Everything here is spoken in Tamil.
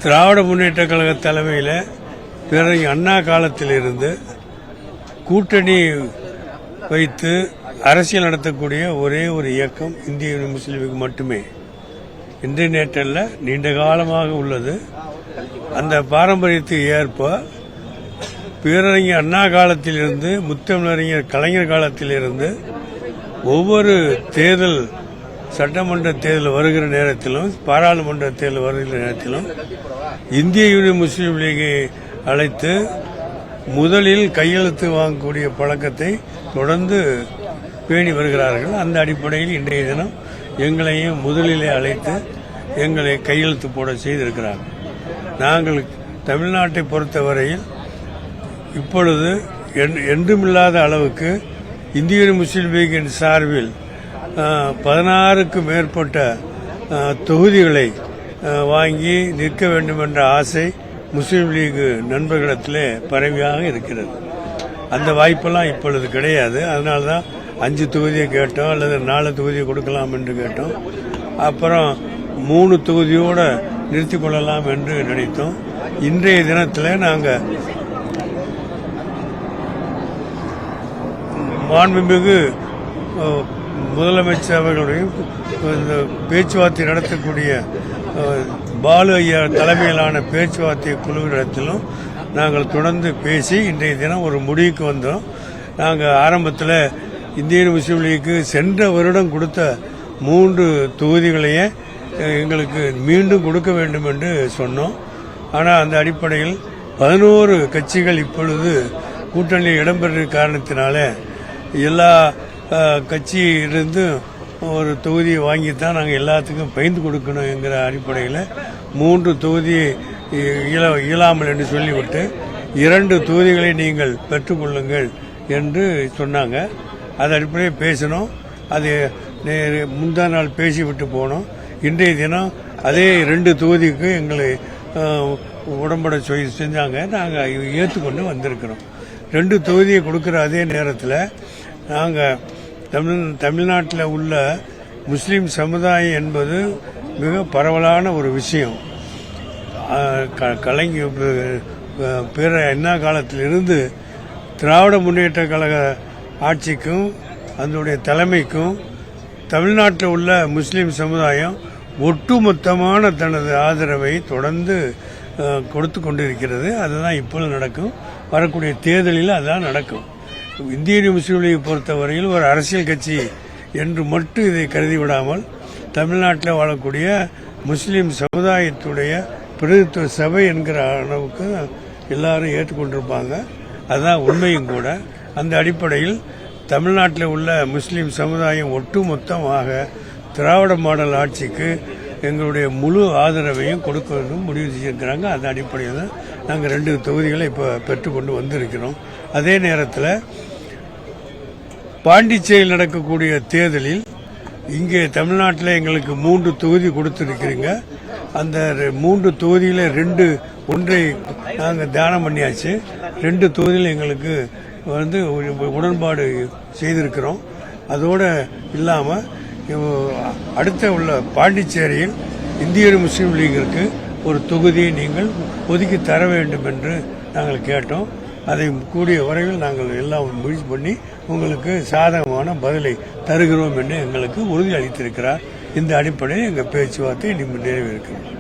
திராவிட முன்னேற்ற கழக தலைமையில் பிறகு அண்ணா காலத்திலிருந்து கூட்டணி வைத்து அரசியல் நடத்தக்கூடிய ஒரே ஒரு இயக்கம் இந்திய யூனியன் முஸ்லீம் லீக் மட்டுமே. இன்றைய நேற்றல்ல, நீண்ட காலமாக உள்ளது. அந்த பாரம்பரியத்தை ஏற்ப பேரறிஞர் அண்ணா காலத்திலிருந்து முத்தமிழறிஞர் கலைஞர் காலத்திலிருந்து ஒவ்வொரு தேர்தல், சட்டமன்ற தேர்தல் வருகிற நேரத்திலும் பாராளுமன்ற தேர்தல் வருகிற நேரத்திலும் இந்திய யூனியன் முஸ்லீம் லீகை அழைத்து முதலில் கையெழுத்து வாங்கக்கூடிய பழக்கத்தை தொடர்ந்து பேணி வருகிறார்கள். அந்த அடிப்படையில் இன்றைய தினம் எங்களையும் முதலிலே அழைத்து எங்களை கையெழுத்து போட செய்திருக்கிறார்கள். நாங்கள் தமிழ்நாட்டை பொறுத்தவரையில் இப்பொழுது என்றுமில்லாத அளவுக்கு இந்திய யூனியன் முஸ்லீம் லீகின் சார்பில் 16க்கும் மேற்பட்ட தொகுதிகளை வாங்கி நிற்க வேண்டும் என்ற ஆசை முஸ்லீம் லீக் நண்பர்களிடத்திலே பரவியாக இருக்கிறது. அந்த வாய்ப்பெல்லாம் இப்பொழுது கிடையாது. அதனால்தான் 5 தொகுதியை கேட்டோம், அல்லது 4 தொகுதியை கொடுக்கலாம் என்று கேட்டோம். அப்புறம் 3 தொகுதியோடு நிறுத்திக் கொள்ளலாம் என்று நினைத்தோம். இன்றைய தினத்தில் நாங்கள் மாண்புமிகு முதலமைச்சர் அவர்களுடைய பேச்சுவார்த்தை நடத்தக்கூடிய பாலு ஐயா தலைமையிலான பேச்சுவார்த்தை குழுவிடத்திலும் நாங்கள் தொடர்ந்து பேசி இன்றைய தினம் ஒரு முடிவுக்கு வந்தோம். நாங்கள் ஆரம்பத்தில் இந்திய முஸ்லீம் லீக்கு சென்ற வருடம் கொடுத்த 3 தொகுதிகளையே எங்களுக்கு மீண்டும் கொடுக்க வேண்டும் என்று சொன்னோம். ஆனால் அந்த அடிப்படையில் 11 கட்சிகள் இப்பொழுது கூட்டணியில் இடம்பெற்ற காரணத்தினால எல்லா கட்சியிலிருந்து ஒரு தொகுதியை வாங்கித்தான் நாங்கள் எல்லாத்துக்கும் பகிர்ந்து கொடுக்கணும் என்கிற அடிப்படையில் 3 தொகுதியை இயலாமல் என்று சொல்லிவிட்டு 2 தொகுதிகளை நீங்கள் பெற்றுக்கொள்ளுங்கள் என்று சொன்னாங்க. அது அடிப்படையில் பேசினோம். அது முந்தா நாள் பேசிவிட்டு போனோம். இன்றைய தினம் அதே 2 தொகுதிக்கு எங்களை உடம்பட செஞ்சாங்க. நாங்கள் ஏற்றுக்கொண்டு வந்திருக்கிறோம். 2 தொகுதியை கொடுக்குற அதே நேரத்தில் நாங்கள் தமிழ்நாட்டில் உள்ள முஸ்லீம் சமுதாயம் என்பது மிக பரவலான ஒரு விஷயம். பிற அண்ணா காலத்திலிருந்து திராவிட முன்னேற்ற கழக ஆட்சிக்கும் அதனுடைய தலைமைக்கும் தமிழ்நாட்டில் உள்ள முஸ்லீம் சமுதாயம் ஒட்டுமொத்தமான தனது ஆதரவை தொடர்ந்து கொடுத்து கொண்டிருக்கிறது. அதுதான் இப்பொழுது நடக்கும். வரக்கூடிய தேர்தலில் அதுதான் நடக்கும். இந்திய யூனியன் முஸ்லீம் லீக் பொறுத்தவரையில் ஒரு அரசியல் கட்சி என்று மட்டும் இதை கருதி விடாமல் தமிழ்நாட்டில் வாழக்கூடிய முஸ்லீம் சமுதாயத்துடைய பிரதித்துவ சபை என்கிற அளவுக்கு எல்லாரும் ஏற்றுக்கொண்டிருப்பாங்க. அதுதான் உண்மையும் கூட. அந்த அடிப்படையில் தமிழ்நாட்டில் உள்ள முஸ்லீம் சமுதாயம் ஒட்டுமொத்தமாக திராவிட மாடல் ஆட்சிக்கு எங்களுடைய முழு ஆதரவையும் கொடுக்க வேண்டும் முடிவு செய்திருக்கிறாங்க. அந்த அடிப்படையில் தான் நாங்கள் 2 தொகுதிகளை இப்போ பெற்றுக்கொண்டு வந்திருக்கிறோம். அதே நேரத்தில் பாண்டிச்சேரியில் நடக்கக்கூடிய தேர்தலில் இங்கே தமிழ்நாட்டில் எங்களுக்கு 3 தொகுதி கொடுத்துருக்கிறீங்க. அந்த 3 தொகுதியில் ஒன்றை நாங்கள் தியானம் பண்ணியாச்சு. 2 தொகுதியில் எங்களுக்கு உடன்பாடு செய்திருக்கிறோம். அதோடு இல்லாமல் அடுத்த உள்ள பாண்டிச்சேரியில் இந்திய முஸ்லீம் லீகிற்கு ஒரு தொகுதியை நீங்கள் ஒதுக்கி தர வேண்டும் என்று நாங்கள் கேட்டோம். அதை கூடிய வரைவில் நாங்கள் எல்லாம் முயற்சி பண்ணி உங்களுக்கு சாதகமான பதிலை தருகிறோம் என்று எங்களுக்கு உறுதி அளித்திருக்கிறார். இந்த அடிப்படையில் எங்கள் பேச்சுவார்த்தை நிறைவேறுகிறது.